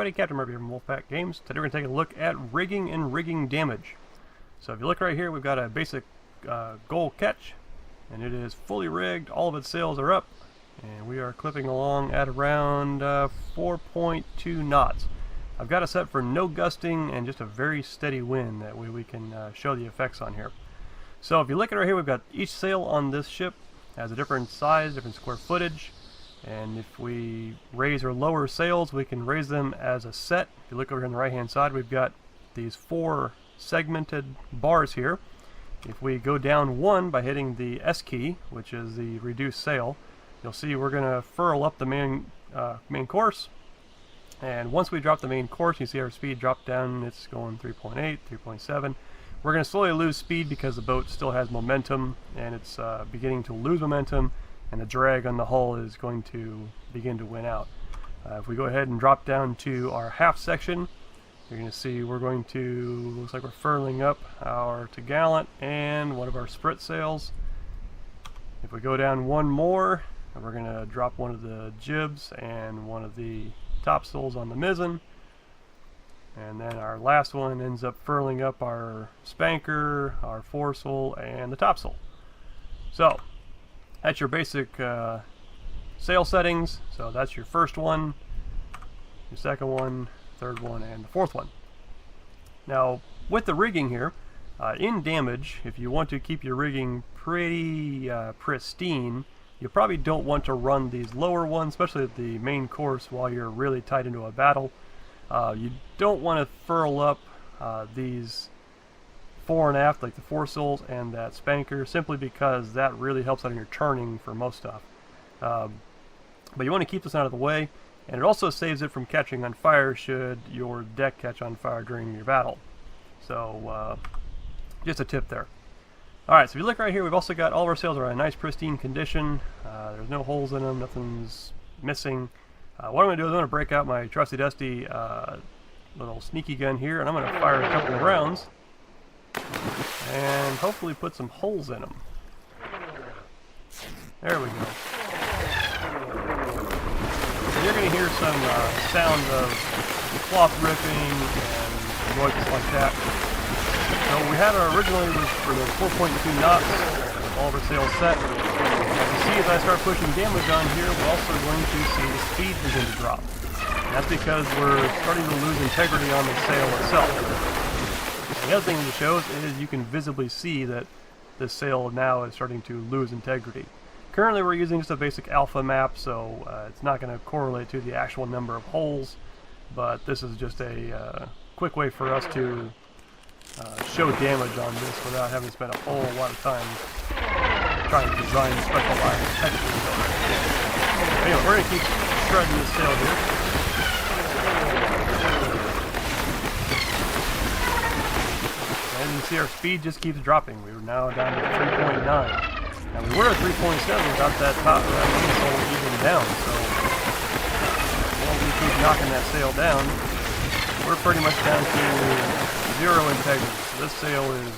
everybody, Captain Murphy from Wolfpack Games. Today we're going to take a look at rigging and rigging damage. So if you look right here, we've got a basic goal catch, and it is fully rigged. All of its sails are up, and we are clipping along at around 4.2 knots. I've got it set for no gusting and just a very steady wind. That way we can show the effects on here. So if you look at right here, we've got each sail on this ship has a different size, different square footage. And if we raise or lower sails, we can raise them as a set. If you look over here on the right hand side, we've got these 4 segmented bars here. If we go down one by hitting the S key, which is the reduce sail, you'll see we're going to furl up the main course. And once we drop the main course, you see our speed drop down. It's going 3.8, 3.7. We're going to slowly lose speed because the boat still has momentum, and it's beginning to lose momentum, and the drag on the hull is going to begin to win out. If we go ahead and drop down to our half section, you're going to see we're going to, looks like we're furling up our topgallant and one of our sprit sails. If we go down one more, we're going to drop one of the jibs and one of the topsails on the mizzen. And then our last one ends up furling up our spanker, our foresail, and the topsail. So that's your basic sail settings. So that's your first one, your second one, third one, and the fourth one. Now with the rigging here, in damage, if you want to keep your rigging pretty pristine, you probably don't want to run these lower ones, especially at the main course while you're really tied into a battle. You don't want to furl up these fore and aft, like the foresails and that spanker, simply because that really helps out in your turning for most stuff. But you want to keep this out of the way, and it also saves it from catching on fire should your deck catch on fire during your battle. So just a tip there. Alright, so if you look right here, we've also got all of our sails are in a nice pristine condition. There's no holes in them, nothing's missing. What I'm going to do is I'm going to break out my trusty dusty little sneaky gun here, and I'm going to fire a couple of rounds and hopefully put some holes in them. There we go. So you're going to hear some sound of cloth ripping and noises like that. So we had our originally was for the 4.2 knots with all of our sails set. As you see, as I start pushing damage on here, we're also going to see the speed begin to drop. And that's because we're starting to lose integrity on the sail itself. The other thing it shows is you can visibly see that this sail now is starting to lose integrity. Currently we're using just a basic alpha map, so it's not going to correlate to the actual number of holes, but this is just a quick way for us to show damage on this without having to spend a whole lot of time trying to design specialized textures. Anyway, we're going to keep shredding this sail here. And you see our speed just keeps dropping. We are now down to 3.9. Now we were at 3.7 without that top mainsail even down, so while we keep knocking that sail down, we're pretty much down to 0 integrity. So this sail is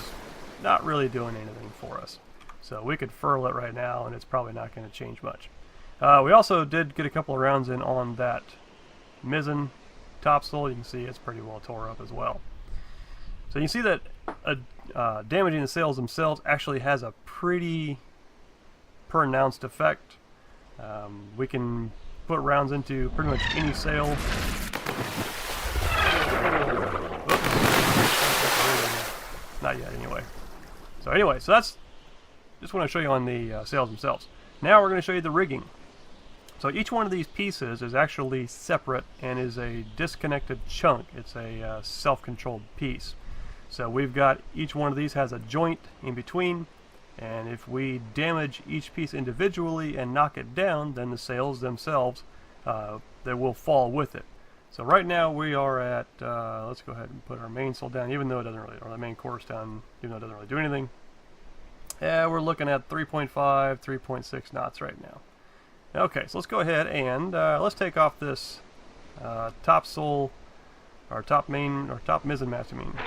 not really doing anything for us. So we could furl it right now and it's probably not going to change much. We also did get a couple of rounds in on that mizzen topsail. You can see it's pretty well tore up as well. So you can see that damaging the sails themselves actually has a pretty pronounced effect. We can put rounds into pretty much any sail. Oops. Not yet anyway. So anyway, so that's just want to show you on the sails themselves. Now we're going to show you the rigging. So each one of these pieces is actually separate and is a disconnected chunk. It's a self-controlled piece. So we've got each one of these has a joint in between, and if we damage each piece individually and knock it down, then the sails themselves they will fall with it. So right now we are at let's go ahead and put our mainsail down, even though it doesn't really, or the main course down, even though it doesn't really do anything. Yeah, we're looking at 3.5, 3.6 knots right now. Okay, so let's go ahead and let's take off this topsail, or top mizzen mast, I mean. A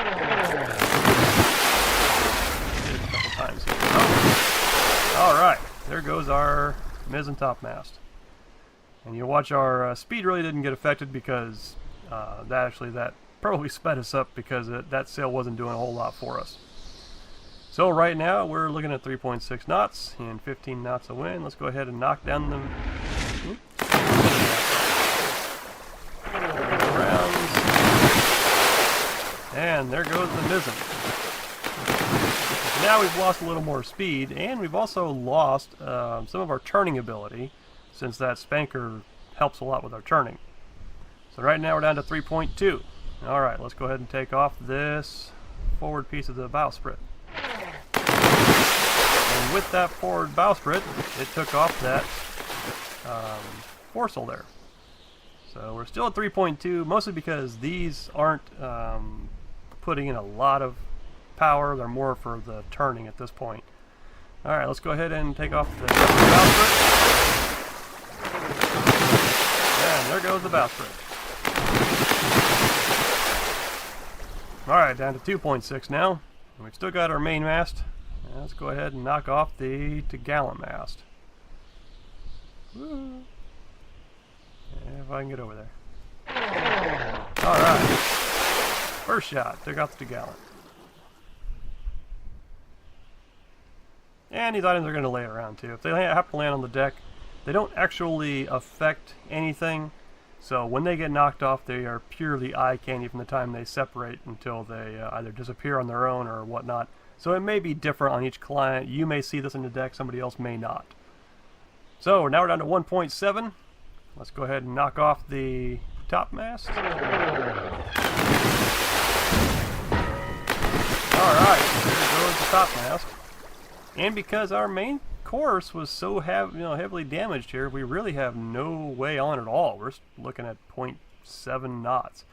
couple times here. Oh. All right, there goes our mizzen topmast. And you'll watch our speed really didn't get affected because that probably sped us up because that sail wasn't doing a whole lot for us. So right now we're looking at 3.6 knots and 15 knots of wind. Let's go ahead and knock down the rounds. And there goes the mizzen. Now we've lost a little more speed, and we've also lost some of our turning ability, since that spanker helps a lot with our turning. So right now we're down to 3.2. Alright, let's go ahead and take off this forward piece of the bowsprit. And with that forward bowsprit, it took off that foresail there. So we're still at 3.2, mostly because these aren't putting in a lot of power. They're more for the turning at this point. Alright, let's go ahead and take off the bowsprit. And there goes the bowsprit. Alright, down to 2.6 now. And we've still got our main mast. Now let's go ahead and knock off the gallant mast. Woo. If I can get over there. Alright. First shot, took out the gallant. And these items are going to lay around too. If they happen to land on the deck, they don't actually affect anything. So when they get knocked off, they are purely eye candy from the time they separate until they either disappear on their own or whatnot. So it may be different on each client. You may see this in the deck, somebody else may not. So now we're down to 1.7. Let's go ahead and knock off the topmast. Alright, there goes the topmast. And because our main course was so heavily damaged here, we really have no way on at all. We're looking at 0.7 knots.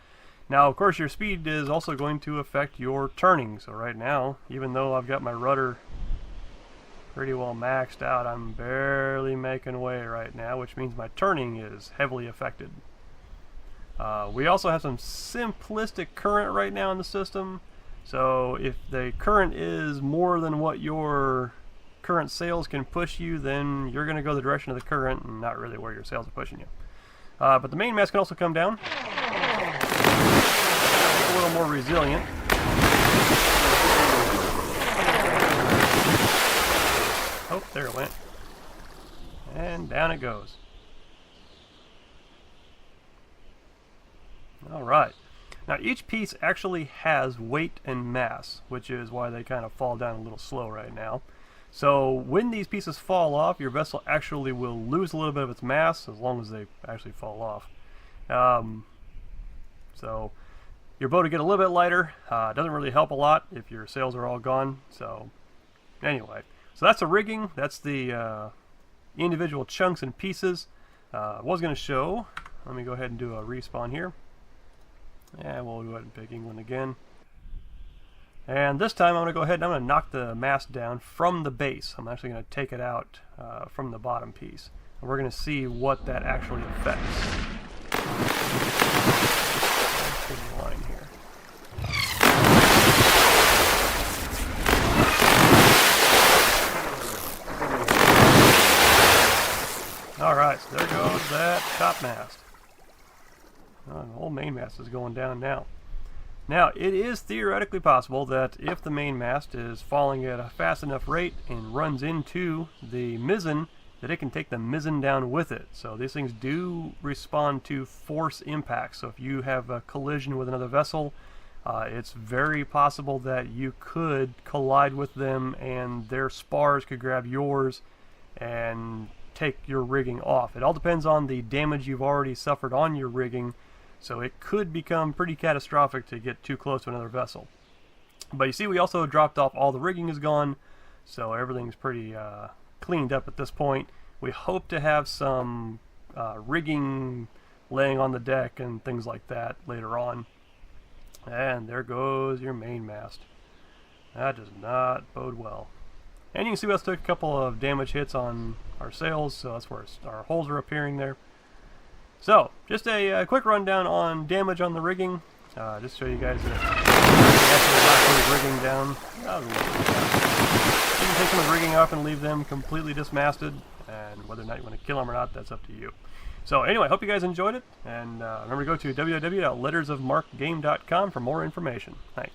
Now, of course, your speed is also going to affect your turning. So right now, even though I've got my rudder pretty well maxed out, I'm barely making way right now, which means my turning is heavily affected. We also have some simplistic current right now in the system. So if the current is more than what your current sails can push you, then you're going to go the direction of the current and not really where your sails are pushing you. But the main mast can also come down. A little more resilient. Oh, there it went. And down it goes. Alright. Now each piece actually has weight and mass, which is why they kind of fall down a little slow right now. So when these pieces fall off, your vessel actually will lose a little bit of its mass, as long as they actually fall off. So your boat will get a little bit lighter. It doesn't really help a lot if your sails are all gone. So anyway, so that's the rigging. That's the individual chunks and pieces. I was going to show. Let me go ahead and do a respawn here. And we'll go ahead and pick England again. And this time I'm going to go ahead and I'm going to knock the mast down from the base. I'm actually going to take it out from the bottom piece. And we're going to see what that actually affects. Let's get the line here. Alright, so there goes that top mast. The whole main mast is going down now. Now, it is theoretically possible that if the main mast is falling at a fast enough rate and runs into the mizzen, that it can take the mizzen down with it. So these things do respond to force impacts. So if you have a collision with another vessel, it's very possible that you could collide with them and their spars could grab yours and take your rigging off. It all depends on the damage you've already suffered on your rigging. So it could become pretty catastrophic to get too close to another vessel. But you see, we also dropped off all the rigging is gone, so everything's pretty cleaned up at this point. We hope to have some rigging laying on the deck and things like that later on. And there goes your main mast. That does not bode well. And you can see we also took a couple of damage hits on our sails, so that's where our holes are appearing there. So, just a quick rundown on damage on the rigging. Just to show you guys that actually knocked the rigging down. You can take some of the rigging off and leave them completely dismasted, and whether or not you want to kill them or not, that's up to you. So anyway, I hope you guys enjoyed it, and remember to go to www.lettersofmarquegame.com for more information. Thanks.